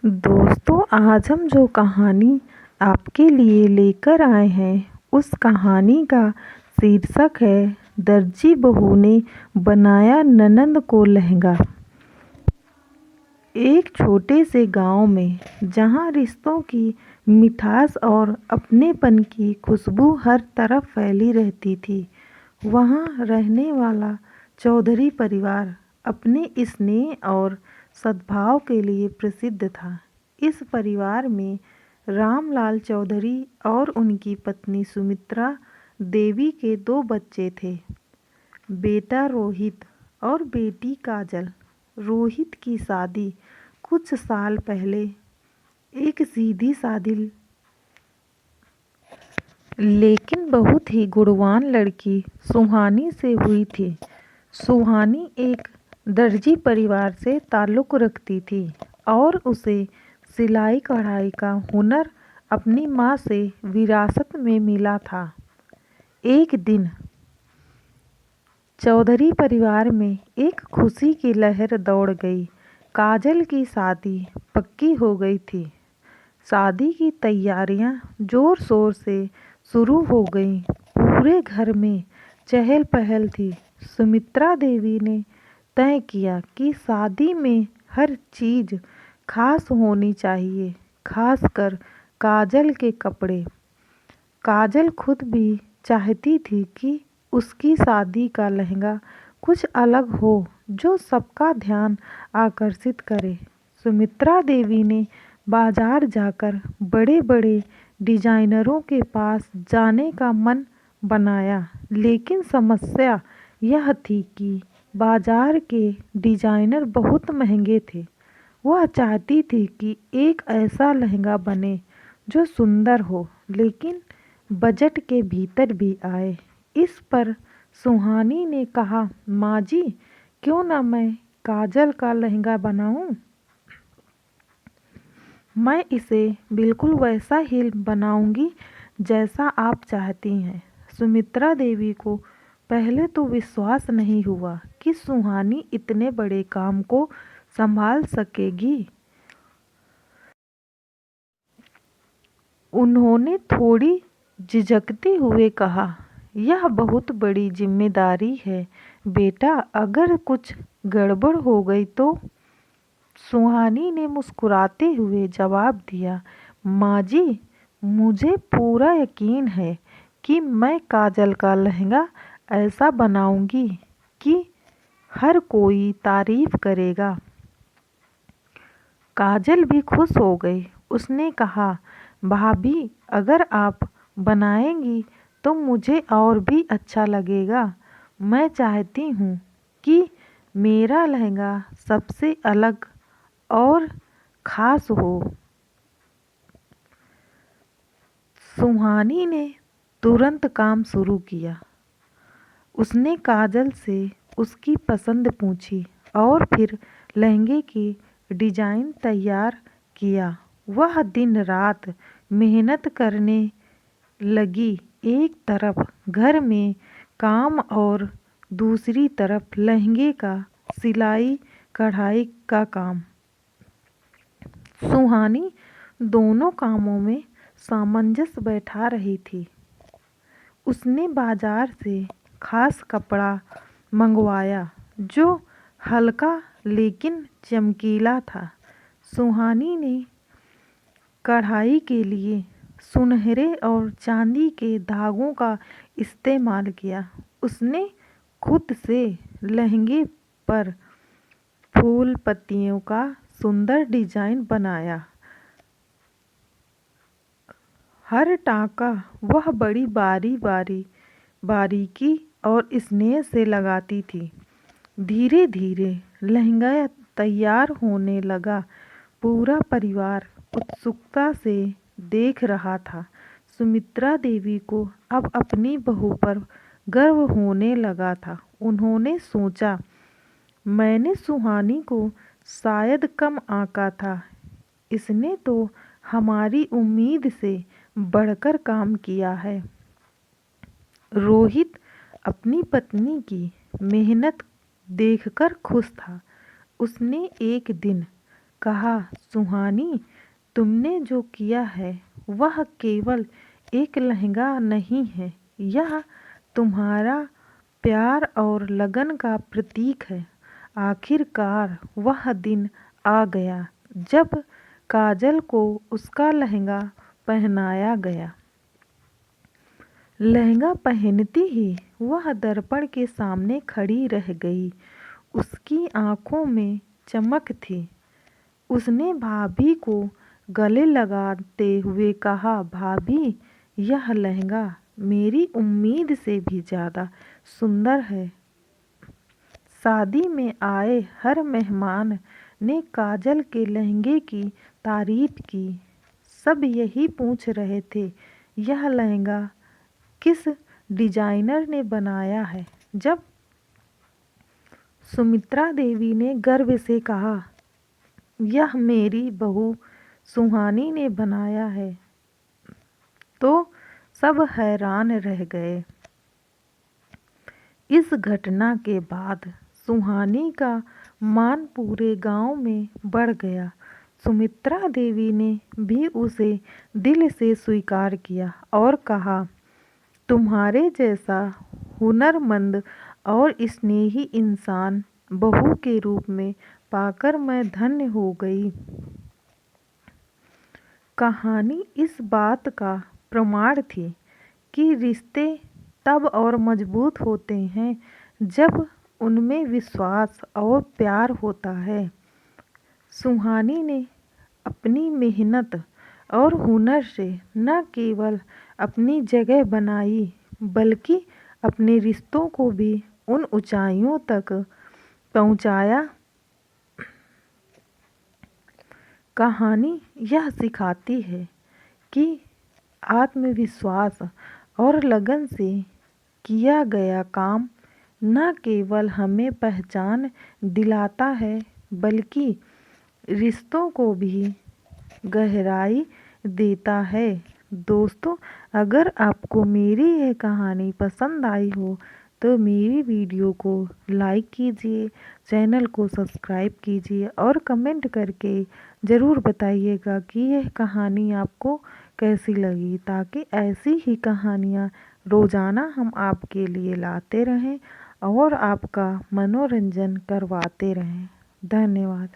दोस्तों, आज हम जो कहानी आपके लिए लेकर आए हैं उस कहानी का शीर्षक है दर्जी बहू ने बनाया ननंद को लहंगा। एक छोटे से गांव में जहां रिश्तों की मिठास और अपनेपन की खुशबू हर तरफ फैली रहती थी, वहां रहने वाला चौधरी परिवार अपने स्नेह और सद्भाव के लिए प्रसिद्ध था। इस परिवार में रामलाल चौधरी और उनकी पत्नी सुमित्रा देवी के दो बच्चे थे, बेटा रोहित और बेटी काजल। रोहित की शादी कुछ साल पहले एक सीधी सादी लेकिन बहुत ही गुणवान लड़की सुहानी से हुई थी। सुहानी एक दर्जी परिवार से ताल्लुक़ रखती थी और उसे सिलाई कढ़ाई का हुनर अपनी माँ से विरासत में मिला था। एक दिन चौधरी परिवार में एक खुशी की लहर दौड़ गई। काजल की शादी पक्की हो गई थी। शादी की तैयारियां जोर शोर से शुरू हो गईं। पूरे घर में चहल पहल थी। सुमित्रा देवी ने तय किया कि शादी में हर चीज़ खास होनी चाहिए, खासकर काजल के कपड़े। काजल खुद भी चाहती थी कि उसकी शादी का लहंगा कुछ अलग हो, जो सबका ध्यान आकर्षित करे। सुमित्रा देवी ने बाजार जाकर बड़े बड़े डिजाइनरों के पास जाने का मन बनाया, लेकिन समस्या यह थी कि बाजार के डिजाइनर बहुत महंगे थे। वह चाहती थी कि एक ऐसा लहंगा बने जो सुंदर हो, लेकिन बजट के भीतर भी आए। इस पर सुहानी ने कहा, माँ जी, क्यों ना मैं काजल का लहंगा बनाऊं? मैं इसे बिल्कुल वैसा ही बनाऊंगी जैसा आप चाहती हैं। सुमित्रा देवी को पहले तो विश्वास नहीं हुआ कि सुहानी इतने बड़े काम को संभाल सकेगी। उन्होंने थोड़ी झिझकते हुए कहा, यह बहुत बड़ी जिम्मेदारी है बेटा, अगर कुछ गड़बड़ हो गई तो? सुहानी ने मुस्कुराते हुए जवाब दिया, माँ जी, मुझे पूरा यकीन है कि मैं काजल का लहंगा ऐसा बनाऊंगी कि हर कोई तारीफ करेगा। काजल भी खुश हो गई। उसने कहा, भाभी, अगर आप बनाएंगी तो मुझे और भी अच्छा लगेगा। मैं चाहती हूँ कि मेरा लहंगा सबसे अलग और ख़ास हो। सुहानी ने तुरंत काम शुरू किया। उसने काजल से उसकी पसंद पूछी और फिर लहंगे की डिज़ाइन तैयार किया। वह दिन रात मेहनत करने लगी। एक तरफ घर में काम और दूसरी तरफ लहंगे का सिलाई कढ़ाई का काम। सुहानी दोनों कामों में सामंजस्य बैठा रही थी। उसने बाजार से खास कपड़ा मंगवाया जो हल्का लेकिन चमकीला था। सुहानी ने कढ़ाई के लिए सुनहरे और चांदी के धागों का इस्तेमाल किया। उसने खुद से लहंगे पर फूल पत्तियों का सुंदर डिजाइन बनाया। हर टाँका वह बड़ी बारीकी और स्नेह से लगाती थी। धीरे धीरे लहंगा तैयार होने लगा। पूरा परिवार उत्सुकता से देख रहा था। सुमित्रा देवी को अब अपनी बहू पर गर्व होने लगा था। उन्होंने सोचा, मैंने सुहानी को शायद कम आंका था। इसने तो हमारी उम्मीद से बढ़कर काम किया है। रोहित अपनी पत्नी की मेहनत देखकर खुश था। उसने एक दिन कहा, सुहानी, तुमने जो किया है वह केवल एक लहंगा नहीं है, यह तुम्हारा प्यार और लगन का प्रतीक है। आखिरकार वह दिन आ गया जब काजल को उसका लहंगा पहनाया गया। लहंगा पहनती ही वह दर्पण के सामने खड़ी रह गई। उसकी आंखों में चमक थी। उसने भाभी को गले लगाते हुए कहा, भाभी, यह लहंगा मेरी उम्मीद से भी ज़्यादा सुंदर है। शादी में आए हर मेहमान ने काजल के लहंगे की तारीफ की। सब यही पूछ रहे थे, यह लहंगा किस डिजाइनर ने बनाया है। जब सुमित्रा देवी ने गर्व से कहा, यह मेरी बहू सुहानी ने बनाया है, तो सब हैरान रह गए। इस घटना के बाद सुहानी का मान पूरे गांव में बढ़ गया। सुमित्रा देवी ने भी उसे दिल से स्वीकार किया और कहा, तुम्हारे जैसा हुनरमंद और स्नेही इंसान बहू के रूप में पाकर मैं धन्य हो गई। कहानी इस बात का प्रमाण थी कि रिश्ते तब और मजबूत होते हैं जब उनमें विश्वास और प्यार होता है। सुहानी ने अपनी मेहनत और हुनर से न केवल अपनी जगह बनाई, बल्कि अपने रिश्तों को भी उन ऊंचाइयों तक पहुंचाया। कहानी यह सिखाती है कि आत्मविश्वास और लगन से किया गया काम न केवल हमें पहचान दिलाता है, बल्कि रिश्तों को भी गहराई देता है। दोस्तों, अगर आपको मेरी यह कहानी पसंद आई हो तो मेरी वीडियो को लाइक कीजिए, चैनल को सब्सक्राइब कीजिए और कमेंट करके ज़रूर बताइएगा कि यह कहानी आपको कैसी लगी, ताकि ऐसी ही कहानियाँ रोज़ाना हम आपके लिए लाते रहें और आपका मनोरंजन करवाते रहें। धन्यवाद।